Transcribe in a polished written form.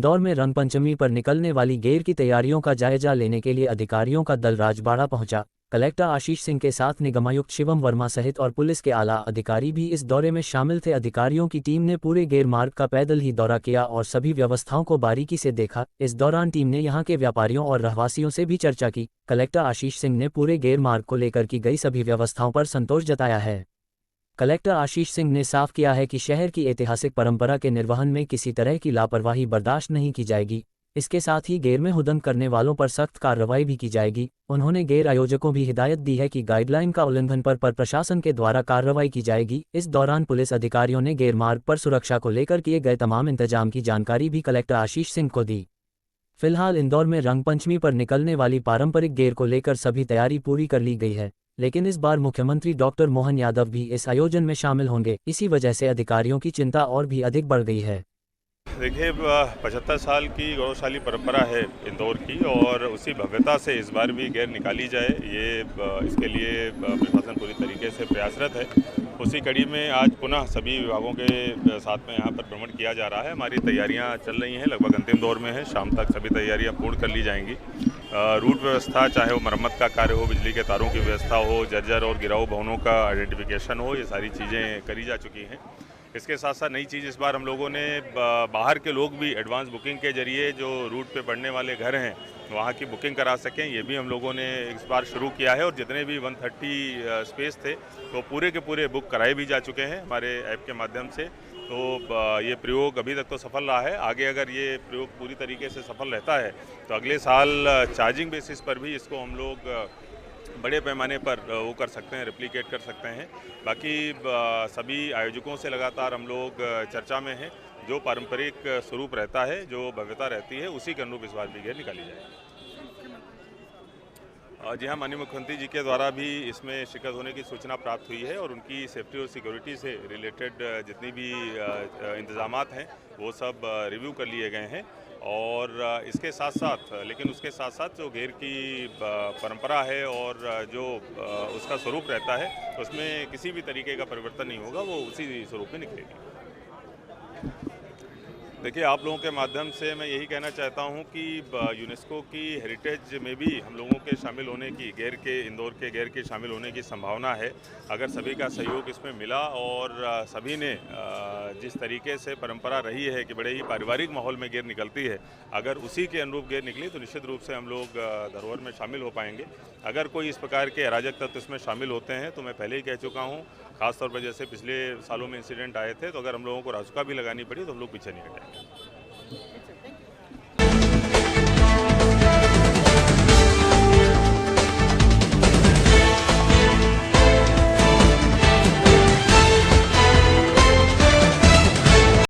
इंदौर में रंगपंचमी पर निकलने वाली गेर की तैयारियों का जायजा लेने के लिए अधिकारियों का दल राजबाड़ा पहुंचा। कलेक्टर आशीष सिंह के साथ निगमायुक्त शिवम वर्मा सहित और पुलिस के आला अधिकारी भी इस दौरे में शामिल थे। अधिकारियों की टीम ने पूरे गेर मार्ग का पैदल ही दौरा किया और सभी व्यवस्थाओं को बारीकी से देखा। इस दौरान टीम ने यहां के व्यापारियों और रहवासियों से भी चर्चा की। कलेक्टर आशीष सिंह ने पूरे गेर मार्ग को लेकर की गई सभी व्यवस्थाओं पर संतोष जताया है। कलेक्टर आशीष सिंह ने साफ किया है कि शहर की ऐतिहासिक परंपरा के निर्वहन में किसी तरह की लापरवाही बर्दाश्त नहीं की जाएगी। इसके साथ ही गेर में हुदंग करने वालों पर सख्त कार्रवाई भी की जाएगी। उन्होंने गेर आयोजकों भी हिदायत दी है कि गाइडलाइन का उल्लंघन पर प्रशासन के द्वारा कार्रवाई की जाएगी। इस दौरान पुलिस अधिकारियों ने गेर मार्ग पर सुरक्षा को लेकर किए गए तमाम इंतजाम की जानकारी भी कलेक्टर आशीष सिंह को दी। फिलहाल इंदौर में रंगपंचमी पर निकलने वाली पारंपरिक गेर को लेकर सभी तैयारी पूरी कर ली गई है, लेकिन इस बार मुख्यमंत्री डॉक्टर मोहन यादव भी इस आयोजन में शामिल होंगे। इसी वजह से अधिकारियों की चिंता और भी अधिक बढ़ गई है। देखिए, 75 साल की गौरवशाली परंपरा है इंदौर की और उसी भव्यता से इस बार भी गेर निकाली जाए, ये इसके लिए प्रशासन पूरी तरीके से प्रयासरत है। उसी कड़ी में आज पुनः सभी विभागों के साथ में यहाँ पर भ्रमण किया जा रहा है। हमारी तैयारियाँ चल रही हैं, लगभग अंतिम दौर में है। शाम तक सभी तैयारियाँ पूर्ण कर ली जाएंगी। रूट व्यवस्था, चाहे वो मरम्मत का कार्य हो, बिजली के तारों की व्यवस्था हो, जर्जर और गिराऊ भवनों का आइडेंटिफिकेशन हो, ये सारी चीज़ें करी जा चुकी हैं। इसके साथ साथ नई चीज़ इस बार हम लोगों ने बाहर के लोग भी एडवांस बुकिंग के जरिए जो रूट पे पड़ने वाले घर हैं वहाँ की बुकिंग करा सकें, ये भी हम लोगों ने इस बार शुरू किया है। और जितने भी 130 स्पेस थे वो पूरे के पूरे बुक कराए भी जा चुके हैं हमारे ऐप के माध्यम से। तो ये प्रयोग अभी तक तो सफल रहा है। आगे अगर ये प्रयोग पूरी तरीके से सफल रहता है तो अगले साल चार्जिंग बेसिस पर भी इसको हम लोग बड़े पैमाने पर वो कर सकते हैं, रेप्लिकेट कर सकते हैं। बाकी सभी आयोजकों से लगातार हम लोग चर्चा में हैं। जो पारंपरिक स्वरूप रहता है, जो भव्यता रहती है, उसी के अनुरूप इस बार भी गेर निकाली जाए। जी हाँ, माननीय मुख्यमंत्री जी के द्वारा भी इसमें शिरकत होने की सूचना प्राप्त हुई है और उनकी सेफ्टी और सिक्योरिटी से रिलेटेड जितनी भी इंतजामात हैं वो सब रिव्यू कर लिए गए हैं। और इसके साथ साथ, लेकिन उसके साथ साथ जो गेर की परंपरा है और जो उसका स्वरूप रहता है उसमें किसी भी तरीके का परिवर्तन नहीं होगा, वो उसी स्वरूप में निकलेगी। देखिए, आप लोगों के माध्यम से मैं यही कहना चाहता हूं कि यूनेस्को की हेरिटेज में भी हम लोगों के शामिल होने की, इंदौर के गेर के शामिल होने की संभावना है। अगर सभी का सहयोग इसमें मिला और सभी ने जिस तरीके से परंपरा रही है कि बड़े ही पारिवारिक माहौल में गेर निकलती है, अगर उसी के अनुरूप गेर निकली तो निश्चित रूप से हम लोग धरोहर में शामिल हो पाएंगे। अगर कोई इस प्रकार के अराजक तत्व इसमें शामिल होते हैं तो मैं पहले ही कह चुका हूँ, खासतौर पर जैसे पिछले सालों में इंसिडेंट आए थे, तो अगर हम लोगों को रासुका भी लगानी पड़ी तो हम लोग पीछे नहीं हटेंगे।